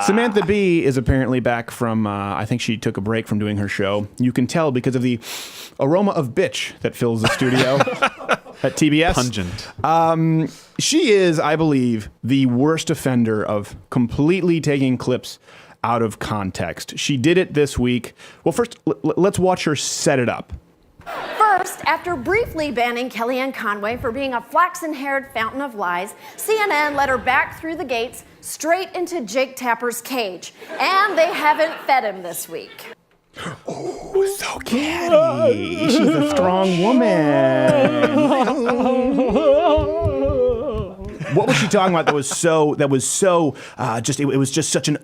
Samantha Bee is apparently back from, I think she took a break from doing her show. You can tell because of the aroma of bitch that fills the studio at TBS. Pungent. She is, I believe, the worst offender of completely taking clips out of context. She did it this week. Well, first, let's watch her set it up. First, after briefly banning Kellyanne Conway for being a flaxen-haired fountain of lies, CNN let her back through the gates straight into Jake Tapper's cage. And they haven't fed him this week. Oh, so catty. She's a strong woman. What was she talking about that was so it was just such an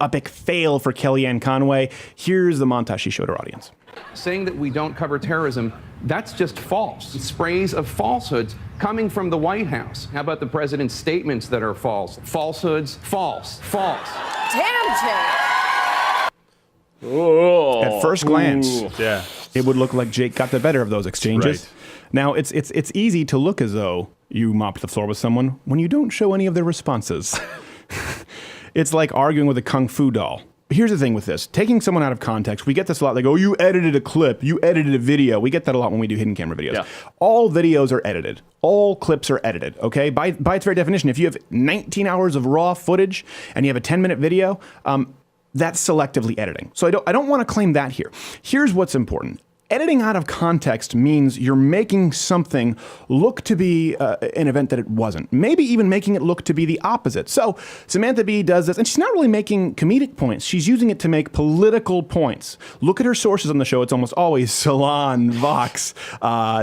epic fail for Kellyanne Conway? Here's the montage she showed her audience. Saying that we don't cover terrorism, that's just false. Sprays of falsehoods coming from the White House. How about the president's statements that are false? Falsehoods, false. Damn, Jake. At first glance, it would look like Jake got the better of those exchanges. Right. Now, it's easy to look as though you mopped the floor with someone when you don't show any of their responses. It's like arguing with a kung fu doll. Here's the thing with this. Taking someone out of context, we get this a lot. They go, you edited a clip, you edited a video. We get that a lot when we do hidden camera videos. Yeah. All videos are edited. All clips are edited, okay? By its very definition, if you have 19 hours of raw footage and you have a 10-minute video, that's selectively editing. So I don't want to claim that here. Here's what's important. Editing out of context means you're making something look to be an event that it wasn't. Maybe even making it look to be the opposite. So Samantha Bee does this, and she's not really making comedic points. She's using it to make political points. Look at her sources on the show. It's almost always Salon, Vox,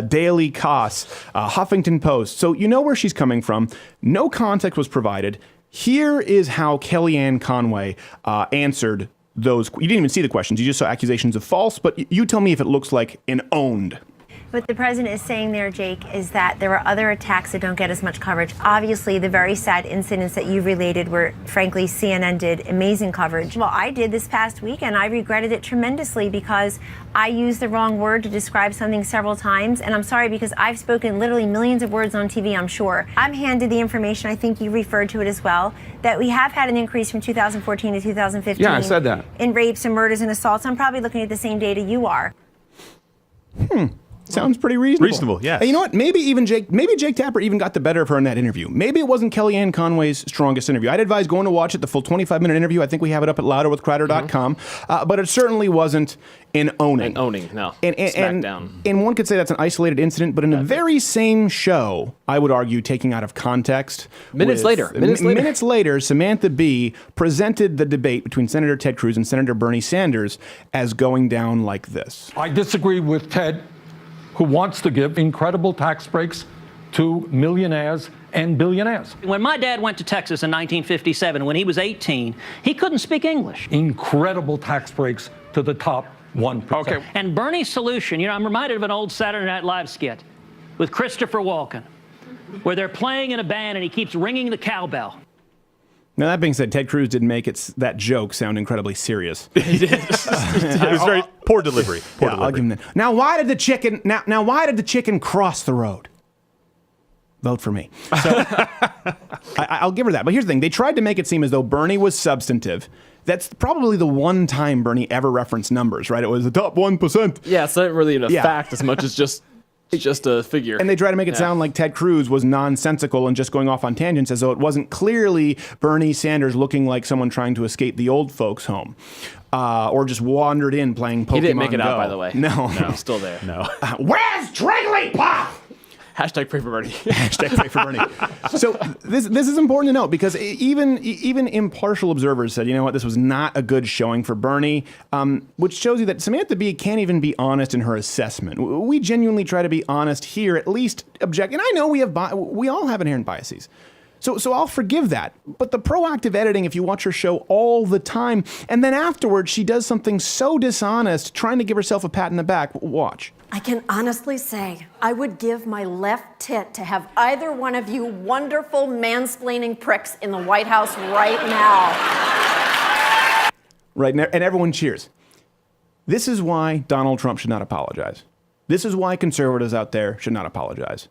Daily Kos, Huffington Post. So you know where she's coming from. No context was provided. Here is how Kellyanne Conway answered those. You didn't even see the questions. You just saw accusations of false, but you tell me if it looks like an owned. What the president is saying there, Jake, is that there are other attacks that don't get as much coverage. Obviously, the very sad incidents that you related where, frankly, CNN did amazing coverage. Well, I did this past week, and I regretted it tremendously because I used the wrong word to describe something several times. And I'm sorry because I've spoken literally millions of words on TV, I'm sure. I'm handed the information, I think you referred to it as well, that we have had an increase from 2014 to 2015. Yeah, I said that. In rapes and murders and assaults. I'm probably looking at the same data you are. Sounds pretty reasonable. Reasonable, yes. And you know what? Maybe Jake Tapper even got the better of her in that interview. Maybe it wasn't Kellyanne Conway's strongest interview. I'd advise going to watch it, the full 25-minute interview. I think we have it up at louderwithcrowder.com. But it certainly wasn't an owning. No. Smackdown. And one could say that's an isolated incident, but in the very same show, I would argue, taking out of context. Minutes later, Samantha Bee presented the debate between Senator Ted Cruz and Senator Bernie Sanders as going down like this. I disagree with Ted, who wants to give incredible tax breaks to millionaires and billionaires. When my dad went to Texas in 1957, when he was 18, he couldn't speak English. Incredible tax breaks to the top 1%. Okay. And Bernie's solution, I'm reminded of an old Saturday Night Live skit with Christopher Walken, where they're playing in a band and he keeps ringing the cowbell. Now, that being said, Ted Cruz did make that joke sound incredibly serious. He did. It was very poor delivery. I'll give him that. Now, why did the chicken cross the road? Vote for me. So I'll give her that. But here's the thing. They tried to make it seem as though Bernie was substantive. That's probably the one time Bernie ever referenced numbers, right? It was the top 1%. Yeah, it's not really a fact as much as just a figure. And they try to make it sound like Ted Cruz was nonsensical and just going off on tangents as though it wasn't clearly Bernie Sanders looking like someone trying to escape the old folks' home. Or just wandered in playing Pokemon Go. He didn't make it out, by the way. No. He's still there. No. Where's Jigglypuff? Hashtag pray for Bernie. Hashtag pray for Bernie. So this is important to note because even impartial observers said, you know what, this was not a good showing for Bernie, which shows you that Samantha Bee can't even be honest in her assessment. We genuinely try to be honest here, at least object. And I know we all have inherent biases. So I'll forgive that. But the proactive editing, if you watch her show all the time, and then afterwards she does something so dishonest, trying to give herself a pat in the back, watch. I can honestly say I would give my left tit to have either one of you wonderful mansplaining pricks in the White House right now. Right, and everyone cheers. This is why Donald Trump should not apologize. This is why conservatives out there should not apologize.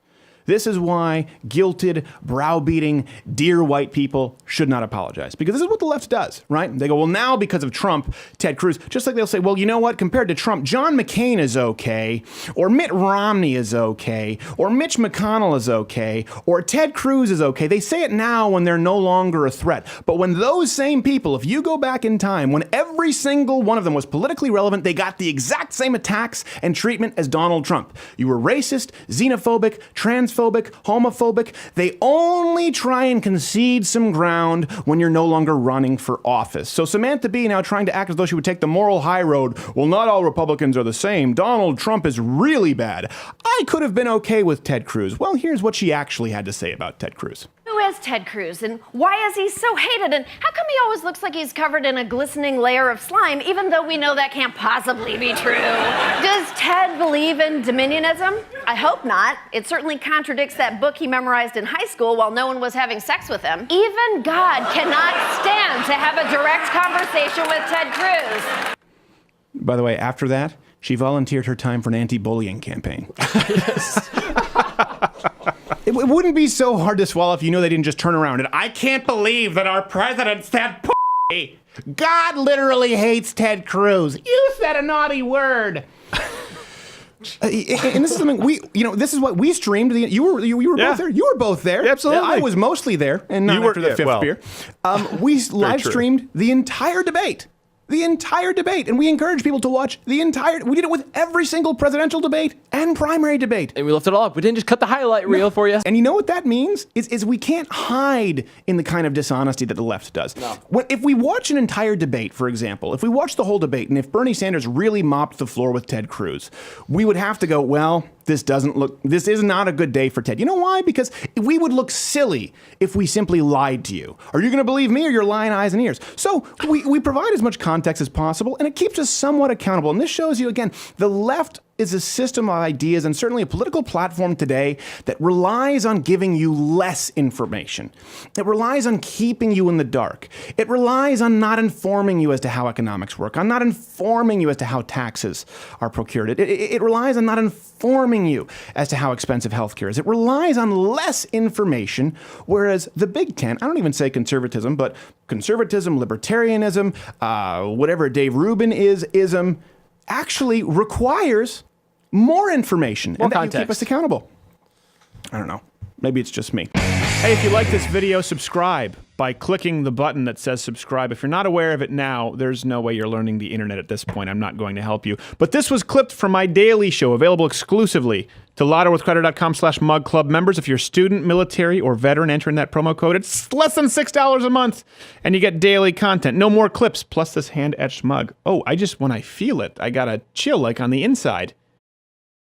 This is why guilted, browbeating, dear white people should not apologize. Because this is what the left does, right? They go, well, now because of Trump, Ted Cruz, just like they'll say, well, you know what? Compared to Trump, John McCain is okay, or Mitt Romney is okay, or Mitch McConnell is okay, or Ted Cruz is okay. They say it now when they're no longer a threat. But when those same people, if you go back in time, when every single one of them was politically relevant, they got the exact same attacks and treatment as Donald Trump. You were racist, xenophobic, transphobic, homophobic. They only try and concede some ground when you're no longer running for office. So Samantha Bee now trying to act as though she would take the moral high road. Well, not all Republicans are the same. Donald Trump is really bad. I could have been okay with Ted Cruz. Well, here's what she actually had to say about Ted Cruz. Who is Ted Cruz, and why is he so hated, and how come he always looks like he's covered in a glistening layer of slime, even though we know that can't possibly be true? Does Ted believe in dominionism? I hope not. It certainly contradicts that book he memorized in high school while no one was having sex with him. Even God cannot stand to have a direct conversation with Ted Cruz. By the way, after that, she volunteered her time for an anti-bullying campaign. It wouldn't be so hard to swallow if you knew they didn't just turn around and, I can't believe that our president said p***. God literally hates Ted Cruz. You said a naughty word. And this is something this is what we streamed. You were both there. You were both there. Yeah, absolutely. I was mostly there, and not after the fifth beer. We live streamed the entire debate. The entire debate. And we encourage people to watch we did it with every single presidential debate and primary debate. And we left it all up. We didn't just cut the highlight reel for you. And you know what that means? Is we can't hide in the kind of dishonesty that the left does. No. If we watch an entire debate, for example, if we watch the whole debate, and if Bernie Sanders really mopped the floor with Ted Cruz, we would have to go, well, this is not a good day for Ted. You know why? Because we would look silly if we simply lied to you. Are you going to believe me, or you're lying eyes and ears? So we provide as much context as possible, and it keeps us somewhat accountable. And this shows you, again, the left is a system of ideas and certainly a political platform today that relies on giving you less information. It relies on keeping you in the dark. It relies on not informing you as to how economics work, on not informing you as to how taxes are procured. It relies on not informing you as to how expensive healthcare is. It relies on less information, whereas the Big Ten, I don't even say conservatism, but conservatism, libertarianism, whatever Dave Rubin ism, actually requires more information and that you keep us accountable. I don't know. Maybe it's just me. Hey, if you like this video, subscribe by clicking the button that says subscribe. If you're not aware of it now, there's no way you're learning the internet at this point. I'm not going to help you. But this was clipped from my daily show, available exclusively to lotterwithcreditor.com/mugclub members. If you're a student, military, or veteran, enter in that promo code. It's less than $6 a month, and you get daily content. No more clips, plus this hand-etched mug. Oh, when I feel it, I got a chill like on the inside.